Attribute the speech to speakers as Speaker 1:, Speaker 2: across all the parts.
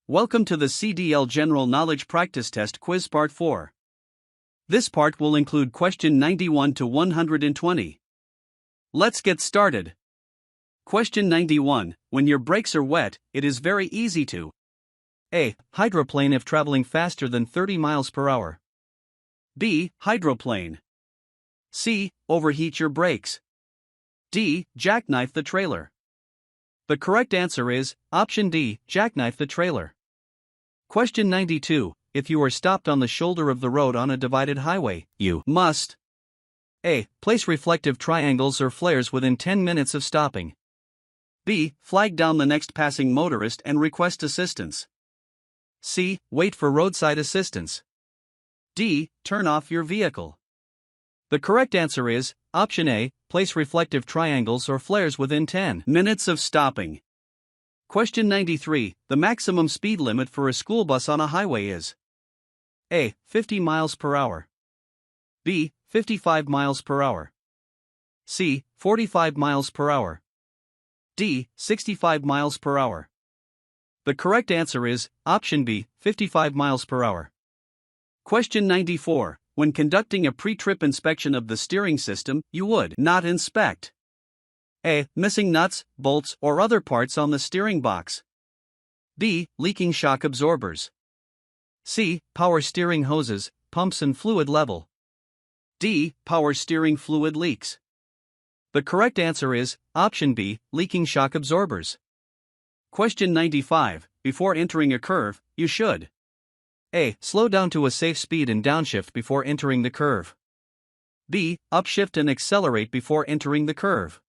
Speaker 1: Welcome to the CDL General Knowledge Practice Test Quiz Part 4. This part will include question 91 to 120. Let's get started. Question 91. When your brakes are wet, it is very easy to A. Hydroplane if traveling faster than 30 miles per hour. B. Hydroplane. C. Overheat your brakes. D. Jackknife the trailer. The correct answer is option D, jackknife the trailer. Question 92. If you are stopped on the shoulder of the road on a divided highway, you must A. Place reflective triangles or flares within 10 minutes of stopping. B. Flag down the next passing motorist and request assistance. C. Wait for roadside assistance. D. Turn off your vehicle. The correct answer is option A, place reflective triangles or flares within 10 minutes of stopping. Question 93. The maximum speed limit for a school bus on a highway is A. 50 miles per hour. B. 55 miles per hour. C. 45 miles per hour. D. 65 miles per hour. The correct answer is option B, 55 miles per hour. Question 94. When conducting a pre-trip inspection of the steering system, you would not inspect A. Missing nuts, bolts, or other parts on the steering box. B. Leaking shock absorbers. C. Power steering hoses, pumps and fluid level. D. Power steering fluid leaks. The correct answer is option B, leaking shock absorbers. Question 95. Before entering a curve, you should A. Slow down to a safe speed and downshift before entering the curve. B. Upshift and accelerate before entering the curve.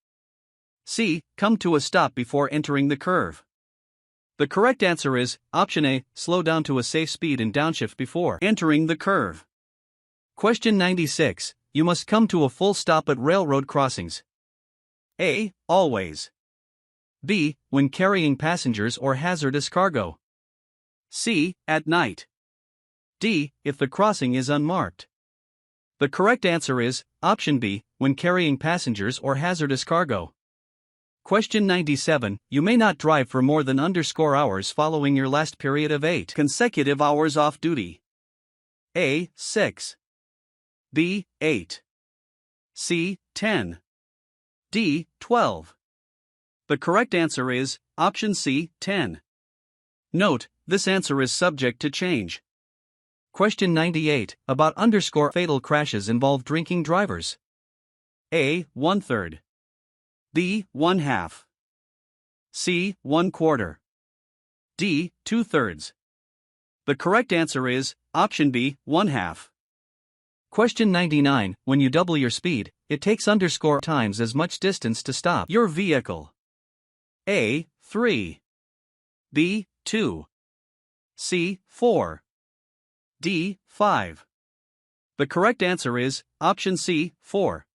Speaker 1: C. Come to a stop before entering the curve. The correct answer is option A. Slow down to a safe speed and downshift before entering the curve. Question 96. You must come to a full stop at railroad crossings. A. Always. B. When carrying passengers or hazardous cargo. C. At night. D. If the crossing is unmarked. The correct answer is option B, when carrying passengers or hazardous cargo. Question 97. You may not drive for more than hours following your last period of 8 consecutive hours off duty. A. 6. B. 8. C. 10. D. 12. The correct answer is option C, 10. Note, this answer is subject to change. Question 98. About fatal crashes involve drinking drivers. A. 1/3. B. 1/2. C. 1/4. D. 2/3. The correct answer is option B, 1/2. Question 99. When you double your speed, it takes times as much distance to stop your vehicle. A. 3. B. 2. C. 4. D. 5. The correct answer is option C, 4.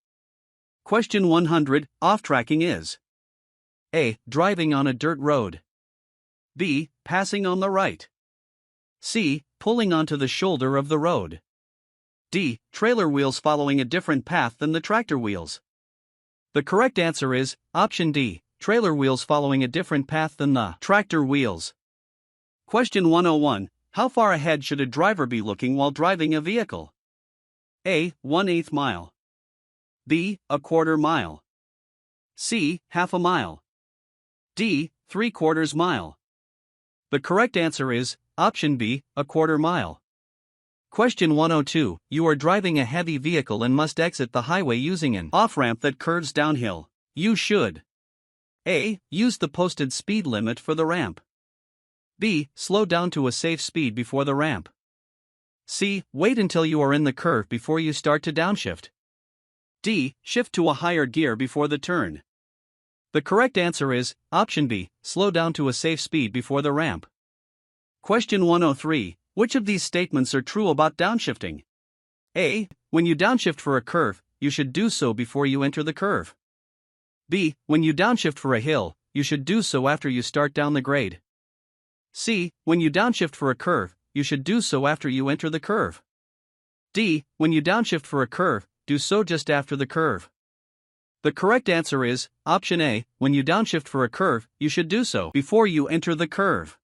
Speaker 1: Question 100. Off-tracking is A. Driving on a dirt road. B. Passing on the right. C. Pulling onto the shoulder of the road. D. Trailer wheels following a different path than the tractor wheels. The correct answer is option D. Trailer wheels following a different path than the tractor wheels. Question 101. How far ahead should a driver be looking while driving a vehicle? A. 1/8 mile. B. 1/4 mile. C. Half a mile. D. 3/4 mile. The correct answer is option B, 1/4 mile. Question 102. You are driving a heavy vehicle and must exit the highway using an off-ramp that curves downhill. You should A. Use the posted speed limit for the ramp. B. Slow down to a safe speed before the ramp. C. Wait until you are in the curve before you start to downshift. D. Shift to a higher gear before the turn. The correct answer is option B. Slow down to a safe speed before the ramp. Question 103. Which of these statements are true about downshifting? A. When you downshift for a curve, you should do so before you enter the curve. B. When you downshift for a hill, you should do so after you start down the grade. C. When you downshift for a curve, you should do so after you enter the curve. D. When you downshift for a curve, do so just after the curve. The correct answer is option A. When you downshift for a curve, you should do so before you enter the curve.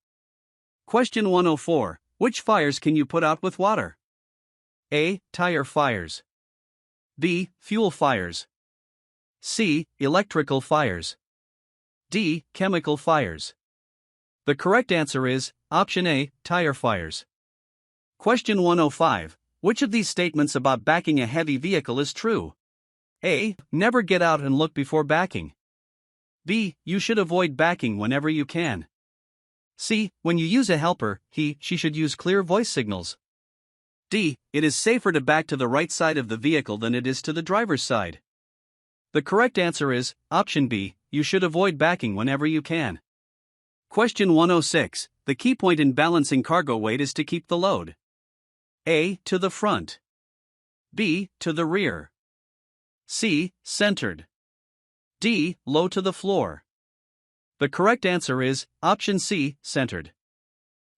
Speaker 1: Question 104. Which fires can you put out with water? A. Tire fires. B. Fuel fires. C. Electrical fires. D. Chemical fires. The correct answer is option A. Tire fires. Question 105. Which of these statements about backing a heavy vehicle is true? A. Never get out and look before backing. B. You should avoid backing whenever you can. C. When you use a helper, she should use clear voice signals. D. It is safer to back to the right side of the vehicle than it is to the driver's side. The correct answer is option B. You should avoid backing whenever you can. Question 106. The key point in balancing cargo weight is to keep the load. A. To the front. B. To the rear. C. Centered. D. Low to the floor. The correct answer is option C. Centered.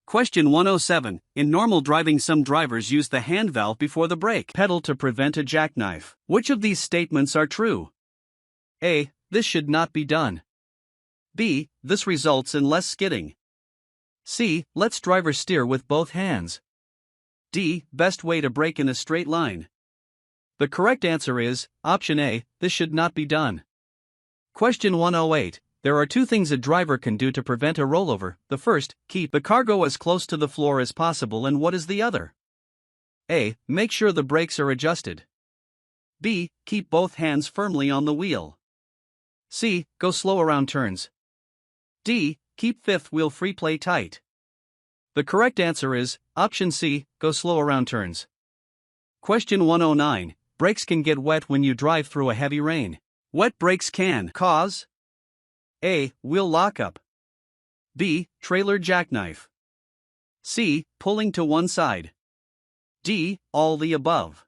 Speaker 1: Question 107. In normal driving, some drivers use the hand valve before the brake pedal to prevent a jackknife. Which of these statements are true? A. This should not be done. B. This results in less skidding. C. Lets drivers steer with both hands. D. Best way to brake in a straight line. The correct answer is option A. This should not be done. Question 108. There are two things a driver can do to prevent a rollover. The first, keep the cargo as close to the floor as possible, and what is the other? A. Make sure the brakes are adjusted. B. Keep both hands firmly on the wheel. C. Go slow around turns. D. Keep fifth wheel free play tight. The correct answer is option C. Go slow around turns. Question 109. Brakes can get wet when you drive through a heavy rain. Wet brakes can cause A. Wheel lockup. B. Trailer jackknife. C. Pulling to one side. D. All the above.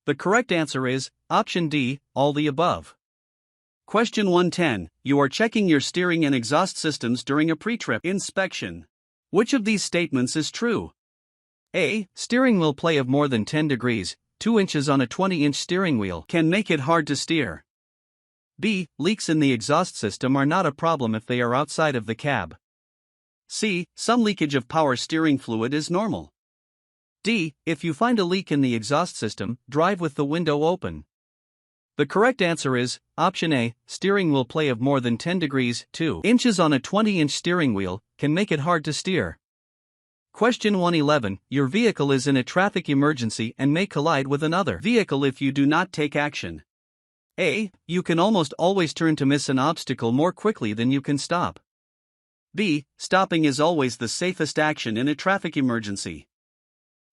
Speaker 1: The correct answer is option D. All the above. Question 110. You are checking your steering and exhaust systems during a pre-trip inspection. Which of these statements is true? A. Steering wheel play of more than 10 degrees, 2 inches on a 20-inch steering wheel can make it hard to steer. B. Leaks in the exhaust system are not a problem if they are outside of the cab. C. Some leakage of power steering fluid is normal. D. If you find a leak in the exhaust system, drive with the window open. The correct answer is option A. Steering wheel play of more than 10 degrees, 2 inches on a 20-inch steering wheel can make it hard to steer. Question 111. Your vehicle is in a traffic emergency and may collide with another vehicle if you do not take action. A. You can almost always turn to miss an obstacle more quickly than you can stop. B. Stopping is always the safest action in a traffic emergency.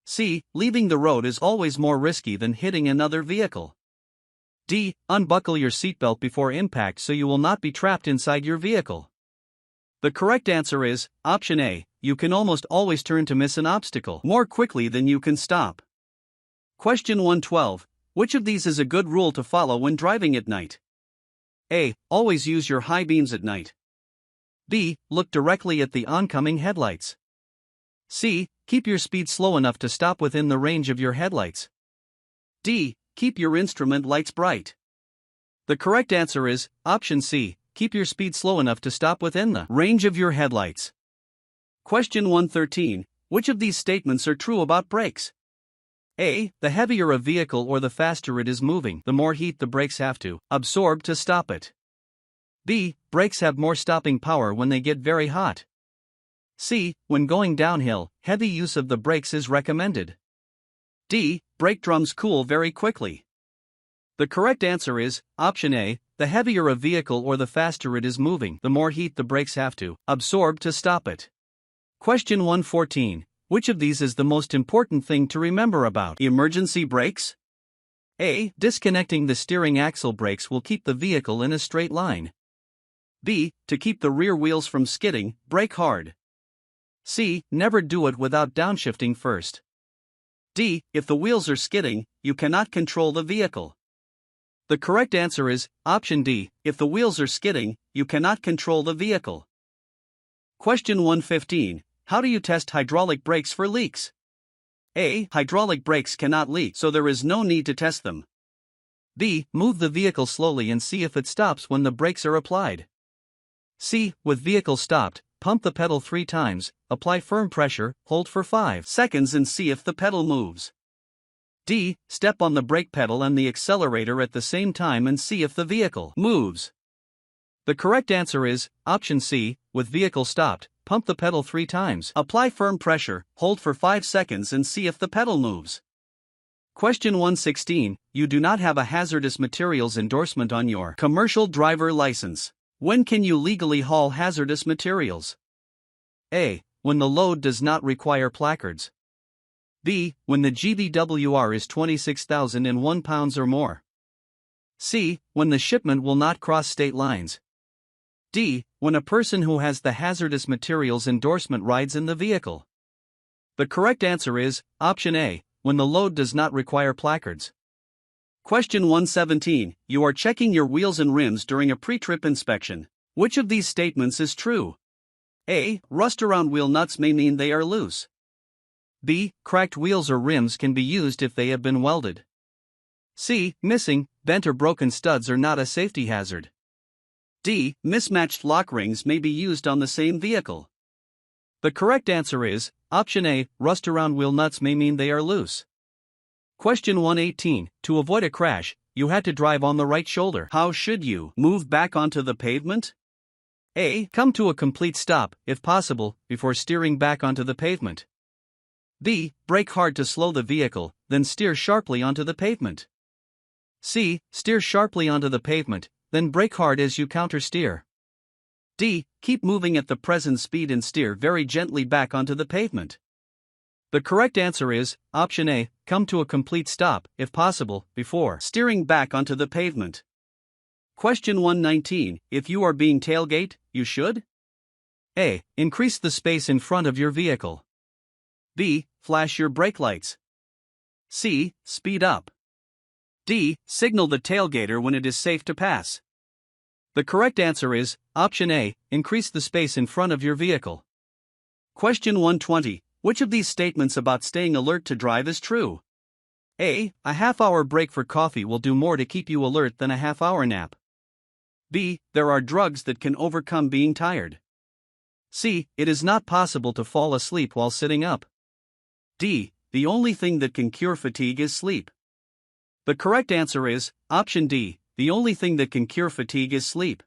Speaker 1: C. Leaving the road is always more risky than hitting another vehicle. D. Unbuckle your seatbelt before impact so you will not be trapped inside your vehicle. The correct answer is option A. You can almost always turn to miss an obstacle more quickly than you can stop. Question 112. Which of these is a good rule to follow when driving at night? A. Always use your high beams at night. B. Look directly at the oncoming headlights. C. Keep your speed slow enough to stop within the range of your headlights. D. Keep your instrument lights bright. The correct answer is option C. Keep your speed slow enough to stop within the range of your headlights. Question 113. Which of these statements are true about brakes? A. The heavier a vehicle or the faster it is moving, the more heat the brakes have to absorb to stop it. B. Brakes have more stopping power when they get very hot. C. When going downhill, heavy use of the brakes is recommended. D. Brake drums cool very quickly. The correct answer is option A. The heavier a vehicle or the faster it is moving, the more heat the brakes have to absorb to stop it. Question 114. Which of these is the most important thing to remember about emergency brakes? A. Disconnecting the steering axle brakes will keep the vehicle in a straight line. B. To keep the rear wheels from skidding, brake hard. C. Never do it without downshifting first. D. If the wheels are skidding, you cannot control the vehicle. The correct answer is option D. If the wheels are skidding, you cannot control the vehicle. Question 115. How do you test hydraulic brakes for leaks? A. Hydraulic brakes cannot leak, so there is no need to test them. B. Move the vehicle slowly and see if it stops when the brakes are applied. C. With vehicle stopped, pump the pedal 3 times, apply firm pressure, hold for 5 seconds and see if the pedal moves. D. Step on the brake pedal and the accelerator at the same time and see if the vehicle moves. The correct answer is option C. With vehicle stopped, pump the pedal 3 times, apply firm pressure, hold for 5 seconds and see if the pedal moves. Question 116. You do not have a hazardous materials endorsement on your commercial driver license. When can you legally haul hazardous materials? A. When the load does not require placards. B. When the GVWR is 26,001 pounds or more. C. When the shipment will not cross state lines. D. When a person who has the hazardous materials endorsement rides in the vehicle. The correct answer is option A. When the load does not require placards. Question 117. You are checking your wheels and rims during a pre-trip inspection. Which of these statements is true? A. Rust around wheel nuts may mean they are loose. B. Cracked wheels or rims can be used if they have been welded. C. Missing, bent or broken studs are not a safety hazard. D. Mismatched lock rings may be used on the same vehicle. The correct answer is option A. Rust around wheel nuts may mean they are loose. Question 118. To avoid a crash, you had to drive on the right shoulder. How should you move back onto the pavement? A. Come to a complete stop, if possible, before steering back onto the pavement. B. Brake hard to slow the vehicle, then steer sharply onto the pavement. C. Steer sharply onto the pavement, then brake hard as you countersteer. D. Keep moving at the present speed and steer very gently back onto the pavement. The correct answer is option A. Come to a complete stop, if possible, before steering back onto the pavement. Question 119. If you are being tailgate, you should A. Increase the space in front of your vehicle. B. Flash your brake lights. C. Speed up. D. Signal the tailgater when it is safe to pass. The correct answer is option A. Increase the space in front of your vehicle. Question 120. Which of these statements about staying alert to drive is true? A. A half-hour break for coffee will do more to keep you alert than a half-hour nap. B. There are drugs that can overcome being tired. C. It is not possible to fall asleep while sitting up. D. The only thing that can cure fatigue is sleep. The correct answer is option D. The only thing that can cure fatigue is sleep.